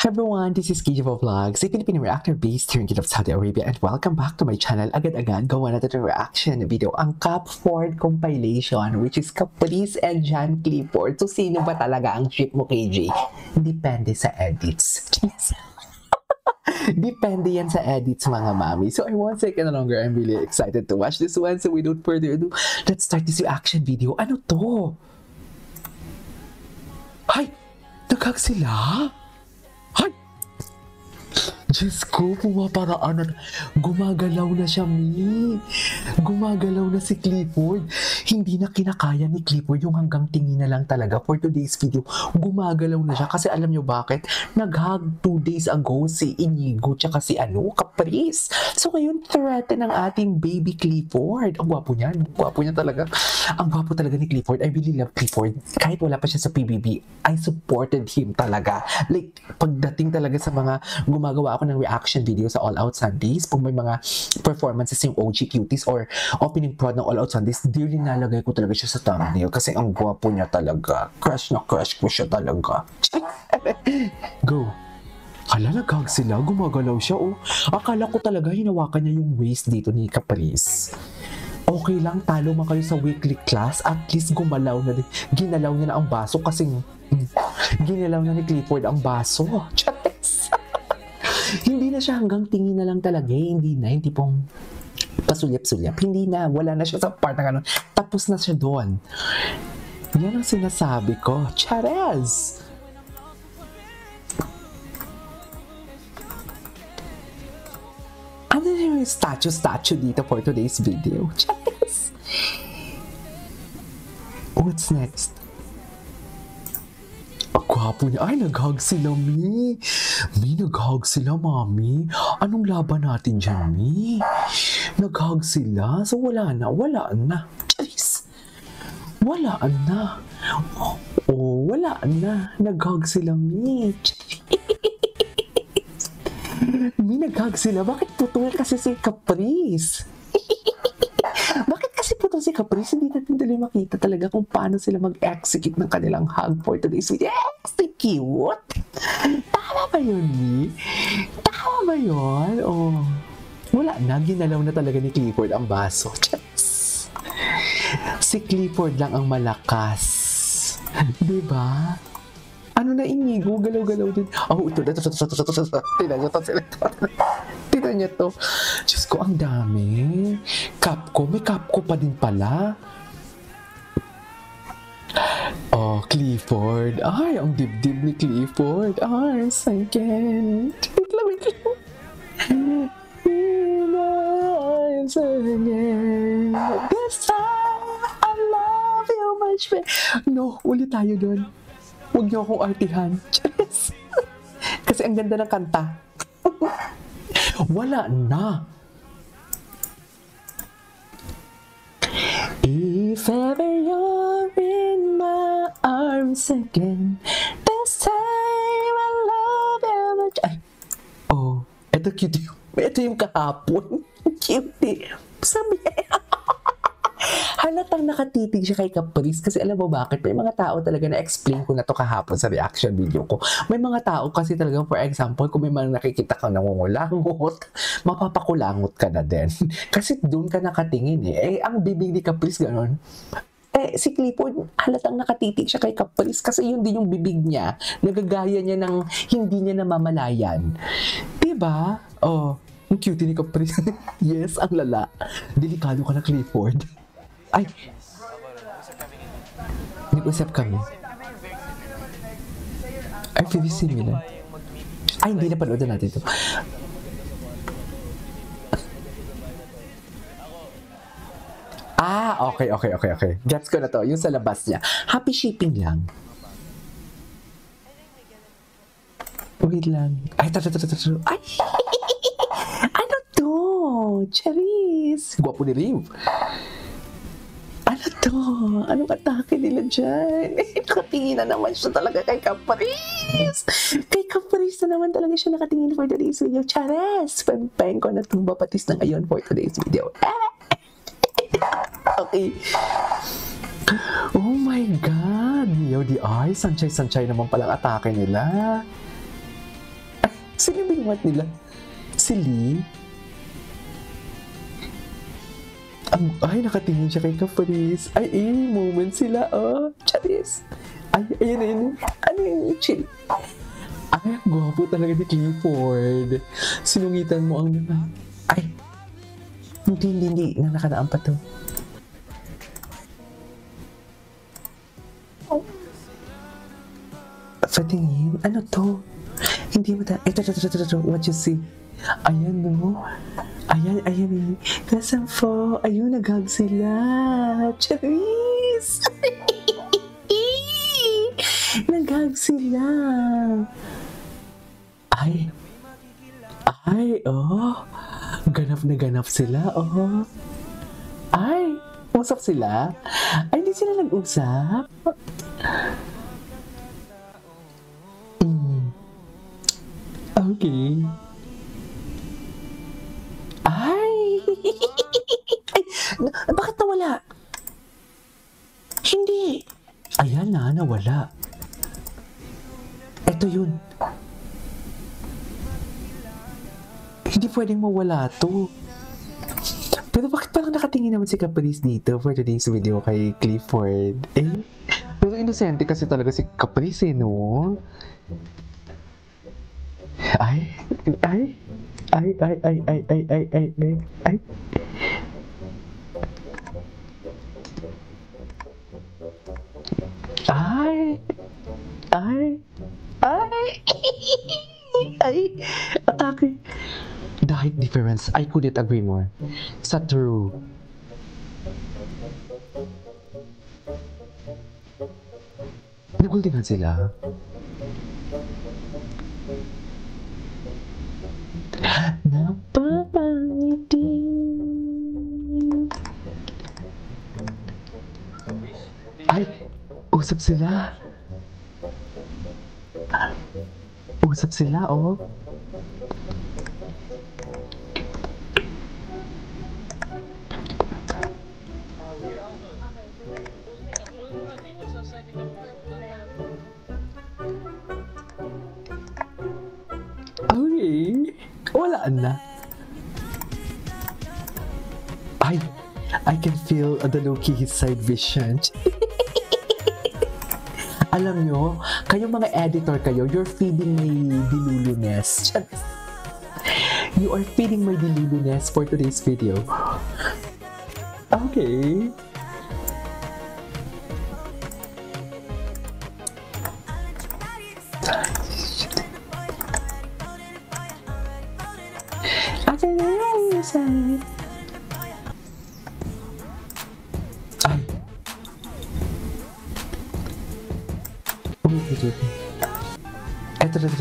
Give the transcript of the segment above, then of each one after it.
Hi everyone, this is Kijivo Vlogs, a Filipino reactor based here in Kingdom of Saudi Arabia, and welcome back to my channel. Agad-agad, gawa natin yung reaction video, ang Cap Ford compilation, which is Caprice and John Clifford. So, sino ba talaga ang ship mo, KJ? Depende sa edits. Depende yan sa edits, mga mami. So, I won't take any longer. I'm really excited to watch this one. So, without further ado, let's start this reaction video. Ano to? Ay! Nagkag sila? Ay! Diyos ko, pumaparaan na. Gumagalaw na siya, Mi. Gumagalaw na si Clifford. Hindi na kinakaya ni Clifford yung hanggang tingin na lang talaga for today's video. Gumagalaw na siya kasi alam nyo bakit? Nag-hug 2 days ago si Inigo tsaka si Caprice. So ngayon, threaten ng ating baby Clifford. Ang gwapo niya. Ang gwapo niya talaga. Ang gwapo talaga ni Clifford. I really love Clifford. Kahit wala pa siya sa PBB, I supported him talaga. Like, pagdating talaga sa mga gumagawa ako ng reaction video sa All Out Sundays, kung may mga performances yung OG Cuties or opening prod ng All Out Sundays, dearly nalagay ko talaga siya sa thumbnail kasi ang gwapo niya talaga. Crush na crush ko siya talaga. Go! Hala, nag-hug sila. Gumagalaw siya, oh. Akala ko talaga hinawakan niya yung waist dito ni Caprice. Okay lang, talo man kayo sa weekly class, at least gumalaw na din. Ginalaw niya na ang baso kasi ginalaw na ni Clifford ang baso. Chates! Hindi na siya hanggang tingin na lang talaga. Hindi na, hindi pong pasulyap-sulyap. Hindi na, wala na siya sa part na gano'n. Tapos na siya doon. Yan ang sinasabi ko. Charez! Ano na yung statue dito for today's video? Charez! What's next? Ang gwapo niya. Ay, nag-hug sila, Mi. Mi, nag-hug sila, Mami. Anong laban natin dyan, Mi? Nag-hug sila. So, wala na. Wala na. Charis. Wala na. Oh, wala na. Nag-hug sila, Mi. Mi, nag-hug sila. Bakit putol kasi si Caprice? Bakit kasi putol si Caprice? Hindi natin tuloy makita talaga kung paano sila mag-execute ng kanilang hug for today's video. Yes! Cute! Tama ba yun, Mi? Tama ba yun? Oh. Wala na. Ginalaw na talaga ni Clifford ang baso. Yes! Si Clifford lang ang malakas. Diba? Ano na, Inigo? Galaw-galaw din. Oh, ito. Tignan nyo to. Tignan nyo to. Diyos ko, ang dami. Capco. May Capco pa din pala. Oh, Clifford. Ay, ang dibdib ni Clifford. Ay, second. Wait lang. This time, I love you much better. No, ulit tayo doon. Huwag niyo akong artihan. Kasi ang ganda ng kanta. Wala na. If ever you're in my arms again, this time I love you much. Ay. Oh, eto cute. Ito yung kahapon. Cute. Sabi halatang nakatitig siya kay Caprice kasi alam mo bakit? May mga tao talaga na-explain ko na to kahapon sa reaction video ko. May mga tao kasi talaga, for example, kung may mga nakikita kang nangungulangot, mapapakulangot ka na din. Kasi doon ka nakatingin eh. Ang bibig ni Caprice gano'n. Si Clifford, halatang nakatitig siya kay Caprice kasi yun din yung bibig niya. Nagagaya niya ng hindi niya namamalayan. Diba? Oh, ang cute ni Caprice. Yes, ang lala. Delikado ka na, Clifford. Ay! Nag-usap kami. Ay, very similar. Ay, hindi na panood na natin ito. Ah, okay. Gets ko na to. Yung sa labas niya. Happy shipping lang. Wait lang. Ay, ay! Ano to? Charis! Gwapo ni Riv. Ano to? Anong atake nila dyan? Nakatingin na naman siya talaga kay Caprice. Kay Caprice na naman talaga siya nakatingin for today's video. Chares! Pempeng ko na itong bapatis na ngayon for today's video. Okay. Oh my God! Yo, di ay, sanchay-sanchay naman palang atake nila. yung at nila? Si Lee? Ay, nakatingin siya kay Caprice. Ay, moment sila, oh. Charis. Ay, ayun. Ano yung chill? Ay, ang gwapo talaga ni Clifford. Sinungitan mo ang naman. Ay, hindi. Nang nakaraan pa to. Patingin? Ano to? Hindi mo ito. What you see? Ayan, no? Ayan. Kasampo. Ayun, nag-hug sila. Charis! Nag-hug sila. Oh. Ganap na ganap sila, oh. Ay, usap sila? Ay, hindi sila nag-usap? Okay. Ay! Bakit nawala? Hindi. Ayan na, nawala. Ito yun. Hindi pwedeng mawala to. Pero bakit parang nakatingin naman si Caprice dito for today's video kay Clifford? Pero inosente kasi talaga si Caprice, no? Ay. Atake. The height difference, I couldn't agree more. Sa true. Nagultingan sila. Napapangitin. Ay, usap sila. Oh. Okay. Wala na. I can feel the low-key side vision. Alam nyo, kayong mga editor kayo, you're feeding my deluluness. You are feeding my deluluness for today's video. Okay.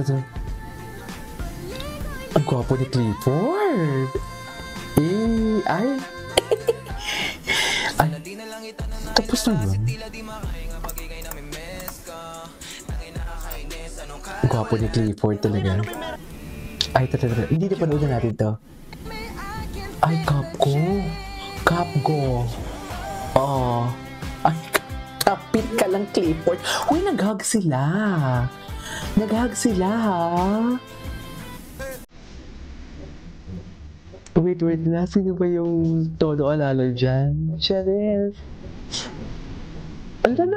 Ito. Ang gwapo ni Clifford. Ay. Tapos na yun. Ang gwapo ni Clifford talaga. Ay, ito. Hindi na panoodin natin to. Ay, Capco. Oh. Ay, kapit ka lang, Clifford. Uy, nag-hug sila. Ha? Wait, nasa nyo ba yung todo alala dyan? Charis. Ala.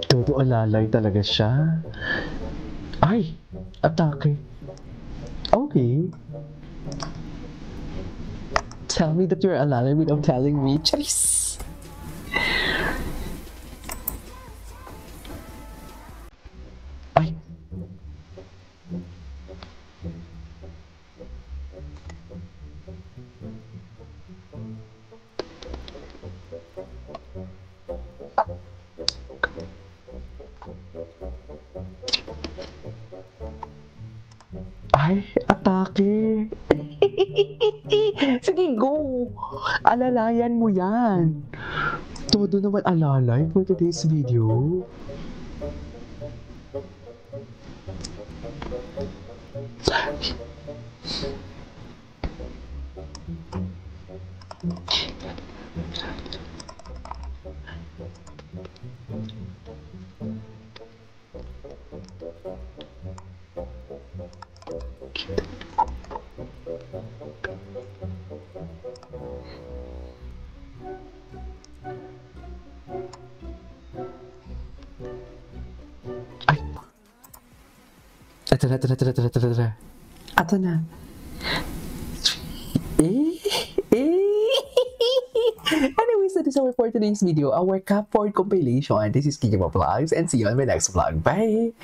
Todo alalay talaga siya. Ay, atake. Okay. Tell me that you're alalay without telling me. Charis. Ay, atake. Sige, go. Alalayan mo yan. Todo naman alalay for today's video. Ito na, ito na, ito na, ito na, ito na, ito na. Ito na. Eh, eh. Anyways, that is our for today's video, our Cap Ford compilation. This is Kiki Vlogs, and see you on my next vlog. Bye!